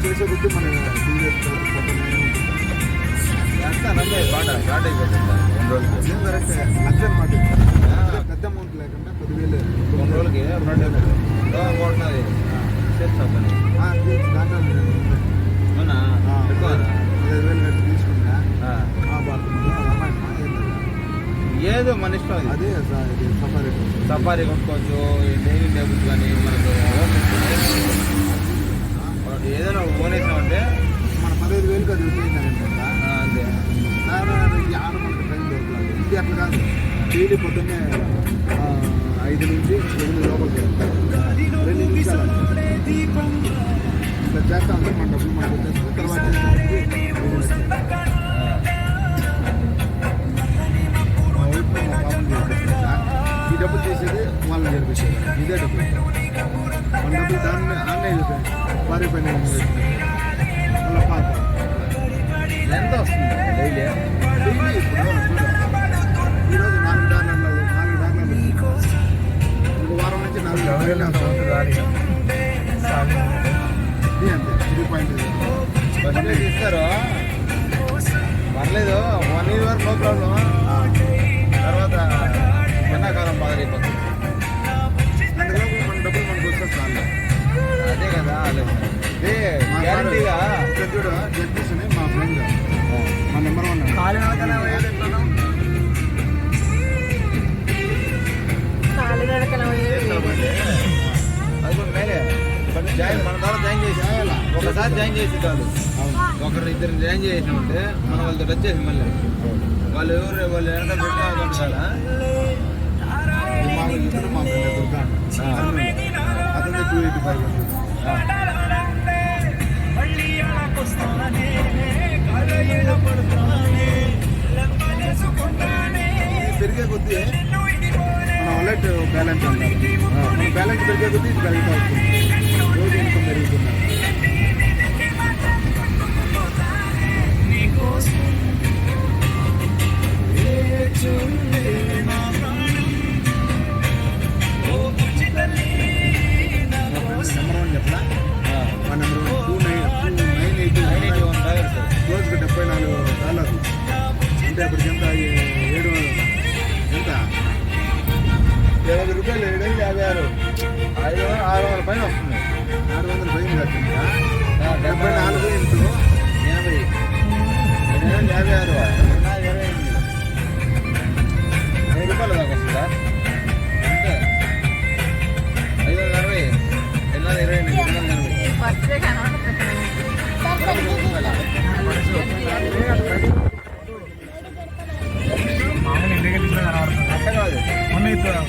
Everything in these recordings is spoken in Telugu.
చేసే కొద్ది మన నమ్మే పాట స్టార్ట్ అయిపోతుంది 2 రోజులకి. కరెక్ట్ లక్ష మాట పెద్ద అమౌంట్ లేకుండా 10,000 2 రోజులకి 2 కొడుతున్నది చేస్తా పని. దాంట్లో అవునా? ఎక్కువనా? 15,000 కట్టి తీసుకున్నా ఏదో మన ఇష్టం. అదే సఫారీ సఫారీ కొనుక్కోవచ్చు, డైలీ టేబుల్ కానీ మనకు ఏదైనా ఓన్ వేసామంటే మన 15,000 అది వచ్చిందంటే అంతే. ఆడ మనకు టైం దొరకలేదు. ఇది అట్లా కాదు, డైలీ పొద్దున్నే 5 నుంచి 8 లోపలికి 2 నిమిషాలు ఇట్లా చేస్తా ఉంటే మన డబ్బులు మనకు వచ్చేస్తుంది. తర్వాత మా పాపం చేసేస్తా, ఈ డబ్బులు చేసేది వాళ్ళని చేర్పించేది, ఇదే డబ్బులు మన డబ్బులు దాన్ని ఆన్లైన్ భారీ పైన మళ్ళీ పాప ఎంత వస్తుంది డైలీ? ఇప్పుడు ఈరోజు 4 డాలర్లు ఇంకో వారం నుంచి 4 డాలర్లు అంతే 3.5 ఇస్తారు. పర్లేదు, 1 year వరకు నో ప్రాబ్లం. తర్వాత ఎండాకాలం బాధైపోతుంది. అందులో మన డబ్బులు మనకు వచ్చేస్తాను. అదే కదా అదే గ్యారంటీగా. చూడు జడ్జెస్ మా ఫ్రెండ్ మా నెంబర్ 1 అది కూడా మేలే. బట్ జాయిన్ మన ద్వారా జాయిన్ చేసి ఒకసారి జాయిన్ చేసి కాదు, ఒకరు ఇద్దరు జాయిన్ చేసినామంటే మనం వాళ్ళతో టచ్ చేసి మళ్ళీ వాళ్ళు ఎవరు వాళ్ళు వెనక పెట్టుకోవాలి కదా. మా ఫ్రెండ్ దుర్గా అతను 285 పెరిగే కొద్దీ మన వాలెట్ బ్యాలెన్స్ అంటారు. మన బ్యాలెన్స్ పెరిగే కొద్దీ ఇది పెరుగుతూ వస్తుంది. రోజు ఇన్కమ్ పెరుగుతుంది. నెంబర్ 1 చెప్పలా? మా నెంబర్ 2981 రోజుకి $74. అంటే అప్పటికి ఎంత 7 ఎంత 70 రూపాయలు 756 600 పైన వస్తుంది. 600 పైన కట్టిందా? 74 ఇంటూ 80 756 1000 రూపాయలు దాకా వస్తుందా? అంటే 560 28 అట్ట కాదు. $704 770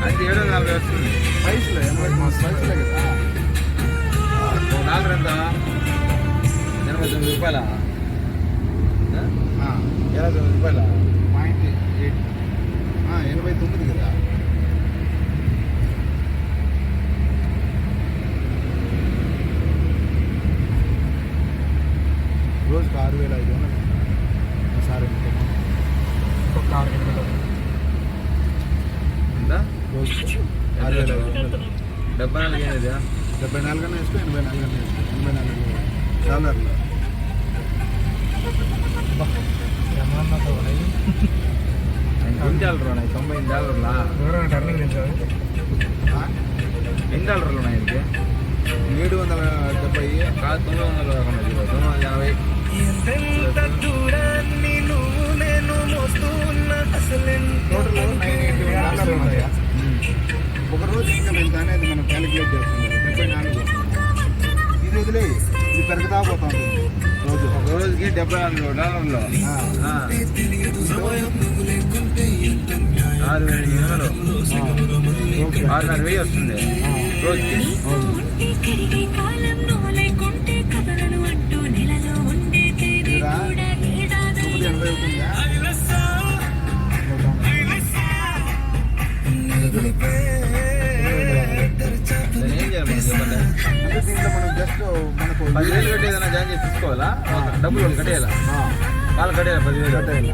అది 740 వస్తుంది. వయసులో 80 వయసులో కదా. $1 ఎంత? 89 రూపాయల 89 రూపాయల 89 కదా. రోజుకి 6,500 ఒకసారి ఒక్కొక్క 6 గంటలు ఎంత? రోజు 6,500 74 ఏది? 74 అన్నా వేసుకో, 84 అన్నా వేసుకో. $84 $90 ఉన్నాయి. $90 టర్నింగ్ $8 ఉన్నాయి. 770 కాదు 900 కాకుండా 980. టోటల్ 981 ఉన్నాయా? ఒక రోజు ఇంకా ఎంత అనేది మనం క్యాలిక్యులేట్ చేస్తున్నాం. 74 ఇది వదిలే, ఇది పెరుగుతా పోతా ఉంటుంది రోజు. ఒక రోజుకి $74 6,800 6,500 వస్తుంది రోజుకి. ఇదిరా 980 అవుతుందా? దాన్ని ఏం చేయాలి మనం చెప్పండి? అంటే దీంట్లో మనం జస్ట్ మనకు 10,000 పెట్టి ఏదైనా జాయిన్ చేసి తీసుకోవాలా? డబ్బులు వాళ్ళు కట్టేయాలా? వాళ్ళు కట్టేయాలి 10,000. కట్టేయాలి.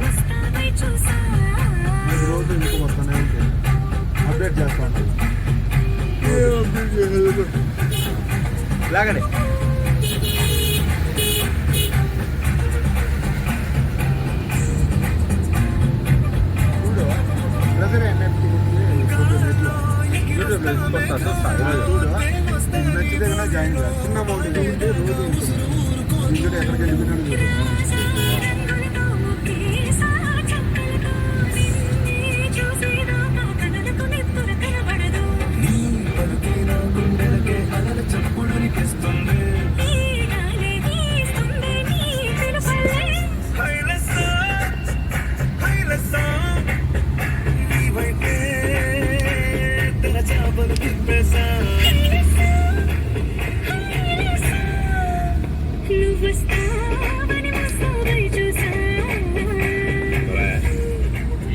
మీకు రోజు ఇంటికి వస్తూనే ఉంటుంది, అప్డేట్ చేస్తూ ఉంటుంది. లాగండి. చూడు బ్రదర్ ఎన్ఎఫ్టీ నెట్లో యూట్యూబ్లో చూస్తా ఈరోజు. చూడు, నీకు నచ్చితే కన్నా జాయిన్ చేయాలి. చిన్న అమౌంట్ ఇది ఉంటే రోజు ఉంటుంది. ఇంట్లో ఎక్కడికి వెళ్ళిపోయినాడు చూడు.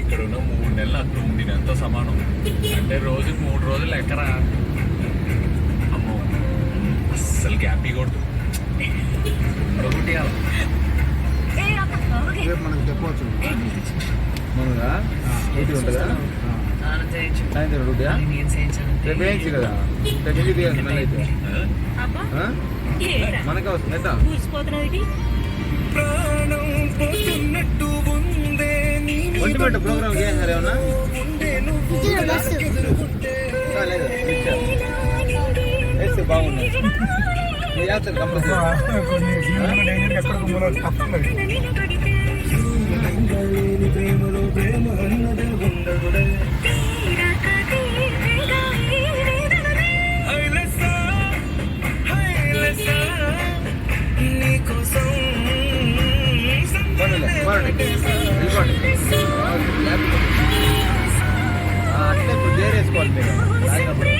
ఇక్కడున్న 3 నెలలు అక్కడ ఉండినంత సమానం. అంటే రోజుకి 3 రోజులు ఎక్కరా అమ్మో, అస్సలు గ్యాప్ ఇవ్వకూడదు. ఒకటి రేపు మనకు చెప్పవచ్చు. మనగా డ్యూటీ ఉంటుందా? సాయంత్రం డ్యూటీయా? రేపు వేయించి కదా, రేపు ఎందుకు వేయండి మళ్ళీ అయితే మనకే వస్తుంది. ఎంత ఒంటిపెట్ట ప్రోగ్రామ్ చేశారు ఏమన్నా? లేదు వేస్తే బాగుంది. మీరు చేస్తారు కంపల్సరీ. అట్లే ఇప్పుడు చేరేసుకోవాలి మీరు తాగినప్పుడు.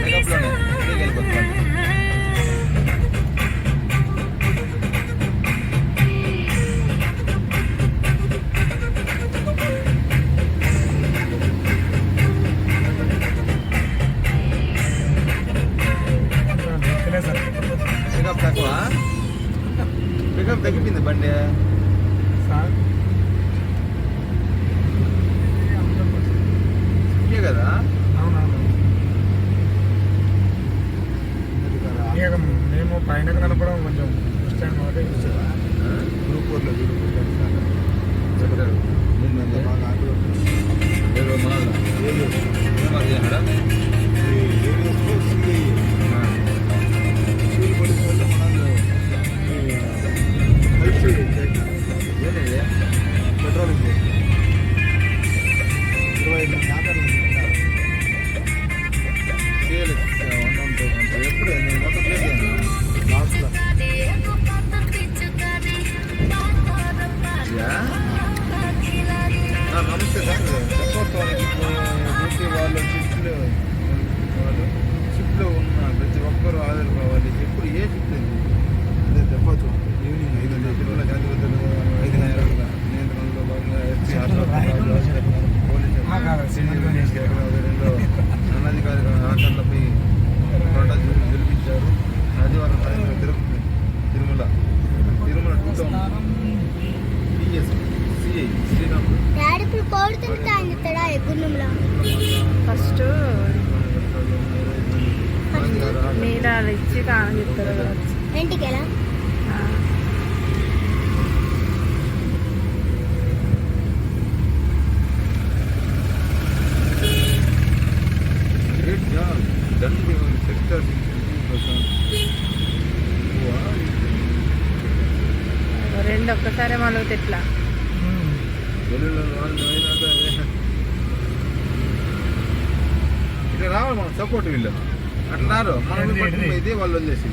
మేకప్లోనే వెళ్ళిపోతుంది. పికప్ తక్కువ, పికప్ తగ్గిపోయింది బండి. ఇదే కదా మేము పైన కనపడం కొంచెం స్టాండ్ ఒకటే చూసావా? గ్రూప్ 4లో చెప్తారు బాగా పెట్రోల్ ఉంది 25 ఆటలు ఎప్పుడు నేను మొత్తం ప్లేస్ లాస్ట్లో నమస్తే సార్. చెప్పడానికి డ్యూటీ వాళ్ళు షిఫ్ట్లో ఉన్న ప్రతి ఒక్కరు ఆధారపడాలి. ఎప్పుడు ఏ షిఫ్ట్ అదే చెప్పచ్చు. ఈవినింగ్ 5 జిల్లా జాతిపతులు 5 నేరాలుగా నియంత్రణలో భాగంగా ఎస్పీ పోలీసు అనాధికారిక ఆచరణలపై పోరాటం జరిపించారు. ఆదివారం సాయంత్రం Tirumala 2 PS CI Sriramulu first నీళ్ళు ఇచ్చి తాను చెప్తారు కావచ్చు. ఇంటికెలా Great job. Done the sector రెండు ఒక్కసారి మలుగుతే ఎట్లా? ఇక్కడ రావాలి మనం సపోర్ట్ వీళ్ళు అట్లా రారు మనం ఇది వాళ్ళు వదిలేసి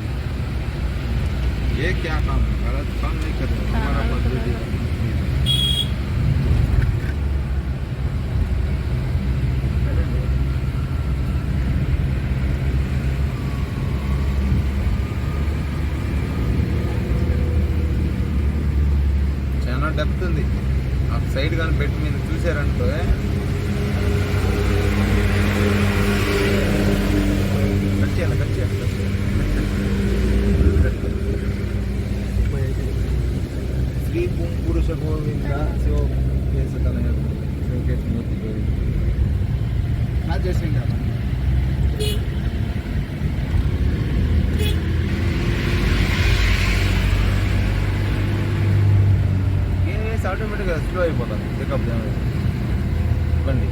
ఏ క్యా కామ్ గలత్ కామ్ नहीं करते हमारा पद्धति చాలా డెప్త్ ఉంది ఆ సైడ్ కానీ పెట్టి మీరు చూసారంటే కట్ చేయాలి శ్రీ పురుష గోవింద శివ కేశకలయ శివకేశమూర్తి గోవింద అది చేసిందా కేసు ఆటోమేటిక్గా స్లో అయిపోతుంది పికప్ బండి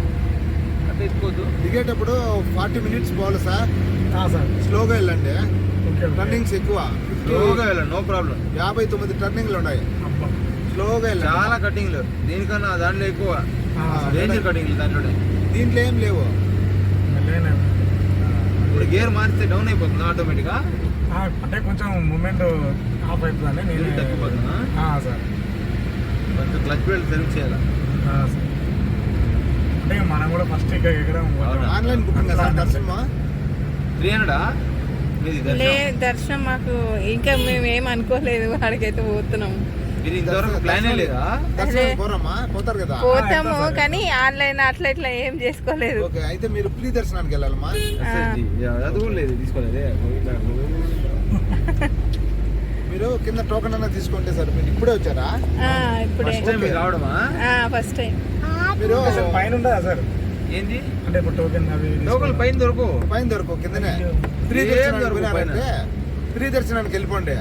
అంటే ఎత్తుకోవద్దు. దిగేటప్పుడు 40 minutes పోవాలి సార్. సార్ స్లోగా వెళ్ళండి. ఓకే టర్నింగ్స్ ఎక్కువ. స్లోగా వెళ్ళండి, నో ప్రాబ్లం. 59 టర్నింగ్లు ఉన్నాయి. స్లోగా వెళ్ళండి. చాలా కటింగ్లు దీనికన్నా దాంట్లో ఎక్కువ డేంజర్ కటింగ్లు దాంట్లో. దీంట్లో ఏం లేవు. ఇప్పుడు గేర్ మారిస్తే డౌన్ అయిపోతుంది ఆటోమేటిక్గా. అంటే కొంచెం మూమెంట్ ఆఫ్ అవుతుందండి. నేను తగ్గిపోతున్నా సార్ కొంచెం క్లచ్ బెల్ట్ సర్వీస్ చేయాలి. సార్ అంటే మనం కూడా ఫస్ట్ ఇక్కడ ఎక్కడం ఆన్లైన్ బుకింగ్ కదా దర్శనమా? 300 మీది లే దర్శనం మాకు ఇంకా మేము ఏం అనుకోలేదు. వాడికైతే పోతున్నాం. మీరు ఇంతవరకు ప్లానే లేదా? దర్శనం పోరమ్మా? పోతారు కదా. పోతాము కానీ ఆన్లైన్ అట్లా ఇట్లా ఏం చేసుకోలేదు. ఓకే, అయితే మీరు ప్రీ దర్శనానికి వెళ్ళాలమ్మా. అది కూడా లేదు, తీసుకోలేదే. మీరు కింద టోకెన్ అన్న తీసుకుంటే సార్. మీరు ఇప్పుడే వచ్చారా? ఇప్పుడే ఫస్ట్ టైం రావడమా? First time. మీరు పైన ఉండదా సార్? ఏంది అంటే ఇప్పుడు టోకెన్ అవి లోకల్ పైన దొరకు పైన దొరకు కిందనే ప్రీ దర్శనానికి వెళ్ళారంటే ప్రీ దర్శనానికి వెళ్ళిపోండి.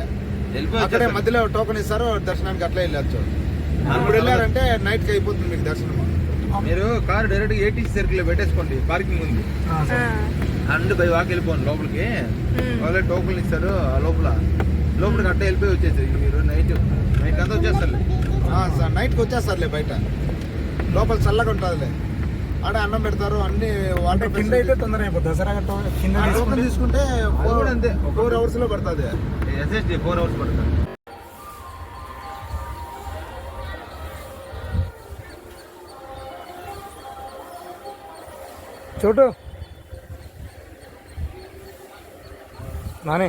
అక్కడే మధ్యలో టోకెన్ ఇస్తారు, దర్శనానికి అట్లా వెళ్ళచ్చు. ఇప్పుడు వెళ్ళారంటే నైట్ కి అయిపోతుంది మీకు దర్శనం. మీరు కార్ డైరెక్ట్ ఏటీసీ సర్కిల్ లో పెట్టేసుకోండి, పార్కింగ్ ఉంది. అండ్ బై వాక్ వెళ్ళిపోండి లోపలికి. వాళ్ళే టోకెన్ ఇస్తారు. ఆ లోపలికి అట్ట వెళ్ళిపోయి వచ్చేసారు. మీరు నైట్ అంతా వచ్చేస్తారు. సార్ నైట్కి వచ్చేస్తారులే. బయట లోపల చల్లగా ఉంటుందిలే. ఆడ అన్నం పెడతారు, అన్ని వాటర్ కింద అయితే తొందర అయిపోతుంది. దసరా కింద టోకెన్ తీసుకుంటే అది కూడా అంతే. 4 hours లో పడుతుంది. ఎస్ఎస్డి 4 hours పడుతుంది. చోటు నానే